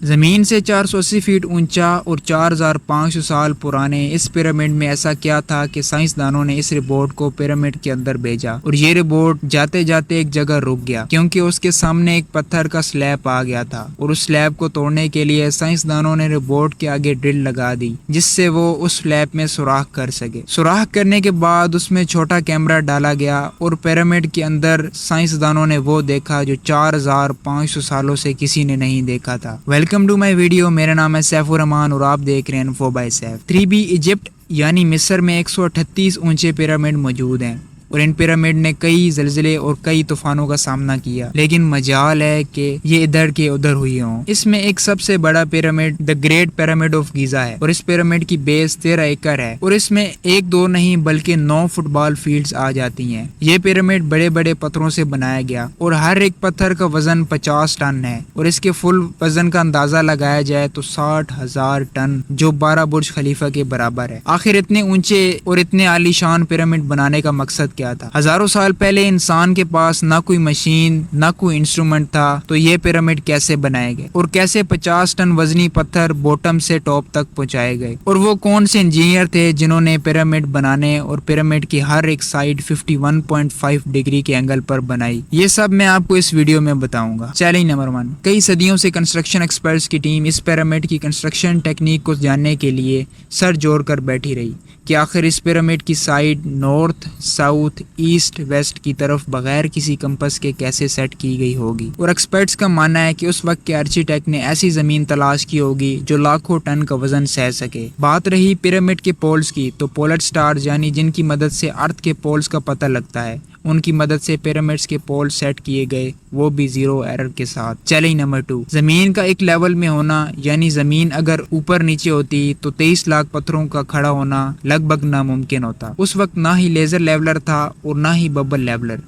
زمین سے 480 فٹ اونچا اور 4500 سال پرانے اس پیرامڈ میں ایسا کیا تھا کہ سائنسدانوں نے اس روبوٹ کو پیرامڈ کے اندر بھیجا اور یہ روبوٹ جاتے جاتے ایک جگہ رک گیا کیونکہ اس کے سامنے ایک پتھر کا سلیب آ گیا تھا اور اس سلیب کو توڑنے کے لیے سائنسدانوں نے روبوٹ کے آگے ڈرل لگا دی جس سے وہ اس سلیب میں سوراخ کر سکے۔ سوراخ کرنے کے بعد اس میں چھوٹا کیمرہ ڈالا گیا اور پیرامڈ کے اندر سائنسدانوں نے وہ دیکھا جو 4500 سالوں سے کسی نے نہیں دیکھا تھا۔ ویلکم ٹو مائی ویڈیو، میرا نام ہے سیف الرحمان اور آپ دیکھ رہے ہیں info by safe. 3B Egypt یعنی مصر میں 138 اونچے پیرامڈ موجود ہیں اور ان پیرامڈ نے کئی زلزلے اور کئی طوفانوں کا سامنا کیا، لیکن مجال ہے کہ یہ ادھر کے ادھر ہوئی ہوں۔ اس میں ایک سب سے بڑا pyramid the great pyramid of Giza ہے اور اس پیرامڈ کی بیس 13 ایکڑ ہے اور اس میں ایک دو نہیں بلکہ 9 فٹ بال فیلڈز آ جاتی ہیں۔ یہ پیرامڈ بڑے بڑے پتھروں سے بنایا گیا اور ہر ایک پتھر کا وزن 50 ٹن ہے اور اس کے فل وزن کا اندازہ لگایا جائے تو 60,000 ٹن جو 12 برج خلیفہ کے برابر ہے۔ آخر اتنے اونچے اور اتنے عالی شان پیرامڈ بنانے کا مقصد کیا تھا؟ ہزاروں سال پہلے انسان کے پاس نہ کوئی مشین نہ کوئی انسٹرومنٹ تھا تو یہ پیرامڈ کیسے بنائے گئے اور کیسے 50 ٹن وزنی پتھر بوٹم سے ٹاپ تک پہنچائے گئے اور وہ کون سے انجینئر تھے جنہوں نے پیرامڈ بنانے اور پیرامڈ کی ہر ایک سائڈ 51.5 ڈگری کے اینگل پر بنائی؟ یہ سب میں آپ کو اس ویڈیو میں بتاؤں گا۔ چیلنج نمبر 1، کئی صدیوں سے کنسٹرکشن ایکسپرٹس کی ٹیم اس پیرامڈ کی کنسٹرکشن ٹیکنیک کو جاننے کے لیے سر جوڑ کر بیٹھی رہی کہ آخر اس پیرامڈ کی side north, south, east, west کی طرف بغیر کسی کمپس کے کیسے سیٹ کی گئی ہوگی، اور ایکسپرٹس کا ماننا ہے کہ اس وقت کے آرکیٹیکٹ نے ایسی زمین تلاش کی ہوگی جو لاکھوں ٹن کا وزن سہ سکے۔ بات رہی پیرامڈ کے پولز کی تو پولر سٹارز یعنی جن کی مدد سے ارتھ کے پولز کا پتہ لگتا ہے، ان کی مدد سے پیرامڈس کے پول سیٹ کیے گئے، وہ بھی 0 ایرر کے ساتھ۔ چیلنج نمبر 2، زمین کا ایک لیول میں ہونا یعنی زمین اگر اوپر نیچے ہوتی تو 23 لاکھ پتھروں کا کھڑا ہونا لگ بھگ ناممکن ہوتا۔ اس وقت نہ ہی لیزر لیولر تھا اور نہ ہی ببل لیولر۔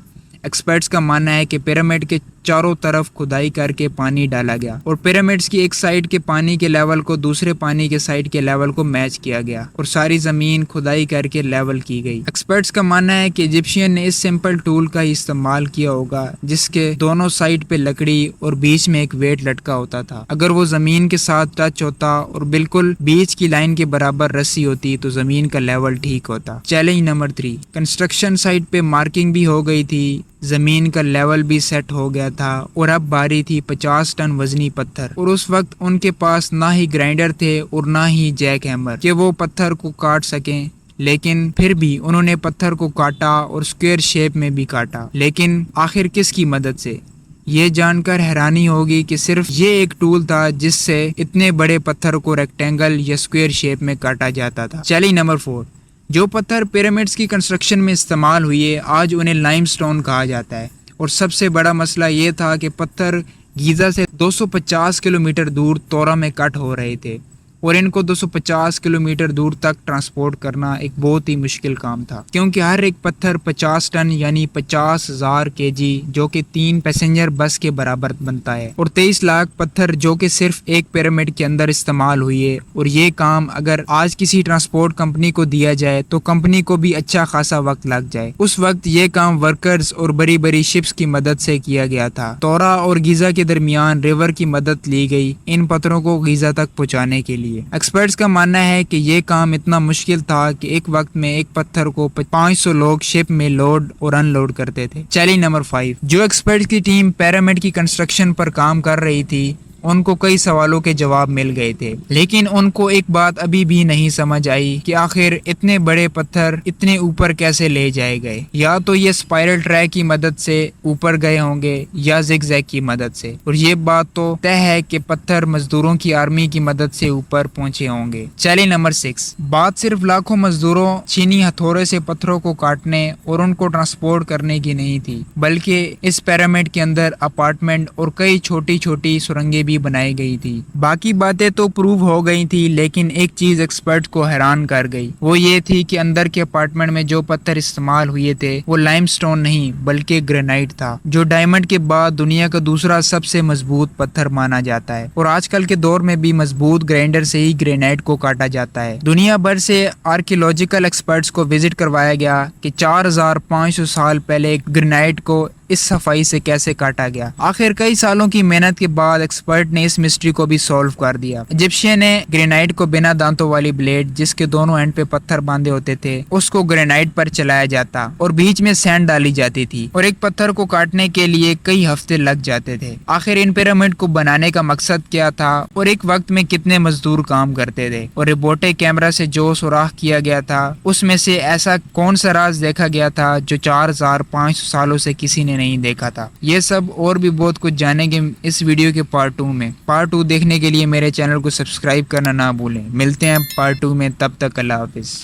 ایکسپرٹس کا ماننا ہے کہ پیرامڈ کے چاروں طرف کھدائی کر کے پانی ڈالا گیا اور پیرامڈس کی ایک سائڈ کے پانی کے لیول کو دوسرے پانی کے سائڈ کے لیول کو میچ کیا گیا اور ساری زمین کھدائی کر کے لیول کی گئی۔ ایکسپرٹس کا ماننا ہے کہ ایجپشین نے اس سمپل ٹول کا ہی استعمال کیا ہوگا جس کے دونوں سائڈ پہ لکڑی اور بیچ میں ایک ویٹ لٹکا ہوتا تھا۔ اگر وہ زمین کے ساتھ ٹچ ہوتا اور بالکل بیچ کی لائن کے برابر رسی ہوتی تو زمین کا لیول ٹھیک ہوتا۔ چیلنج نمبر 3، کنسٹرکشن سائٹ پہ مارکنگ بھی ہو گئی تھی، زمین کا لیول بھی سیٹ ہو گیا تھا اور اب باری تھی 50 ٹن وزنی پتھر، اور اس وقت ان کے پاس نہ ہی گرائنڈر تھے اور نہ ہی جیک ہیمر کہ وہ پتھر کو کاٹ سکیں، لیکن پھر بھی انہوں نے پتھر کو کاٹا اور اسکوئر شیپ میں بھی کاٹا، لیکن آخر کس کی مدد سے؟ یہ جان کر حیرانی ہوگی کہ صرف یہ ایک ٹول تھا جس سے اتنے بڑے پتھر کو ریکٹینگل یا اسکوئر شیپ میں کاٹا جاتا تھا۔ چیلنج نمبر 4، جو پتھر پیرامڈس کی کنسٹرکشن میں استعمال ہوئے آج انہیں لائم سٹون کہا جاتا ہے، اور سب سے بڑا مسئلہ یہ تھا کہ پتھر گیزا سے 250 کلومیٹر دور تورا میں کٹ ہو رہے تھے اور ان کو 250 کلومیٹر دور تک ٹرانسپورٹ کرنا ایک بہت ہی مشکل کام تھا کیونکہ ہر ایک پتھر 50 ٹن یعنی 50,000 kg جو کہ 3 پیسنجر بس کے برابر بنتا ہے، اور 23 لاکھ پتھر جو کہ صرف ایک پیرامڈ کے اندر استعمال ہوئے، اور یہ کام اگر آج کسی ٹرانسپورٹ کمپنی کو دیا جائے تو کمپنی کو بھی اچھا خاصا وقت لگ جائے۔ اس وقت یہ کام ورکرز اور بڑی بڑی شپس کی مدد سے کیا گیا تھا۔ تورا اور گیزا کے درمیان ریور کی مدد لی گئی ان پتھروں کو گیزا تک پہنچانے کے لیے۔ ایکسپرٹس کا ماننا ہے کہ یہ کام اتنا مشکل تھا کہ ایک وقت میں ایک پتھر کو 500 لوگ شپ میں لوڈ اور ان لوڈ کرتے تھے۔ چیلنج نمبر 5، جو ایکسپرٹس کی ٹیم پیرامڈ کی کنسٹرکشن پر کام کر رہی تھی ان کو کئی سوالوں کے جواب مل گئے تھے، لیکن ان کو ایک بات ابھی بھی نہیں سمجھ آئی کہ آخر اتنے بڑے پتھر اتنے اوپر کیسے لے جائے گئے۔ یا تو یہ اسپائرل ٹریک کی مدد سے اوپر گئے ہوں گے یا زگ زیگ کی مدد سے، اور یہ بات تو طے ہے کہ پتھر مزدوروں کی آرمی کی مدد سے اوپر پہنچے ہوں گے۔ چیلنج نمبر 6، بات صرف لاکھوں مزدوروں چینی ہتھوڑے سے پتھروں کو کاٹنے اور ان کو ٹرانسپورٹ کرنے کی نہیں تھی، بلکہ اس پیرامڈ کے اندر اپارٹمنٹ اور کئی چھوٹی چھوٹی سرنگیں بھی بنائی گئی تھی۔ باقی باتیں تو پروو ہو گئی تھی، لیکن ایک چیز ایکسپرٹ کو حیران کر گئی، وہ یہ تھی کہ اندر کے اپارٹمنٹ میں جو پتھر استعمال ہوئے تھے وہ لائم سٹون نہیں بلکہ گرینائٹ تھا، جو ڈائمنڈ کے بعد دنیا کا دوسرا سب سے مضبوط پتھر مانا جاتا ہے، اور آج کل کے دور میں بھی مضبوط گرائنڈر سے ہی گرینائٹ کو کاٹا جاتا ہے۔ دنیا بھر سے آرکیولوجیکل ایکسپرٹس کو وزٹ کروایا گیا کہ 4500 سال پہلے گرینائٹ کو اس صفائی سے کیسے کاٹا گیا۔ آخر کئی سالوں کی محنت کے بعد ایکسپرٹ نے اس مسٹری کو بھی سولو کر دیا۔ ایجپشین نے گرینائٹ کو بنا دانتوں والی بلیڈ جس کے دونوں اینڈ پہ پتھر باندھے ہوتے تھے اس کو گرینائٹ پر چلایا جاتا اور بیچ میں سینڈ ڈالی جاتی تھی اور ایک پتھر کو کاٹنے کے لیے کئی ہفتے لگ جاتے تھے۔ آخر ان پیرامڈ کو بنانے کا مقصد کیا تھا اور ایک وقت میں کتنے مزدور کام کرتے تھے اور روبوٹک کیمرہ سے جو سوراخ کیا گیا تھا اس میں سے ایسا کون سا راز دیکھا گیا تھا جو 4500 سالوں سے کسی نے نہیں دیکھا تھا۔ یہ سب اور بھی بہت کچھ جانیں گے اس ویڈیو کے پارٹ 2 میں۔ پارٹ 2 دیکھنے کے لیے میرے چینل کو سبسکرائب کرنا نہ بھولیں۔ ملتے ہیں پارٹ 2 میں، تب تک اللہ حافظ۔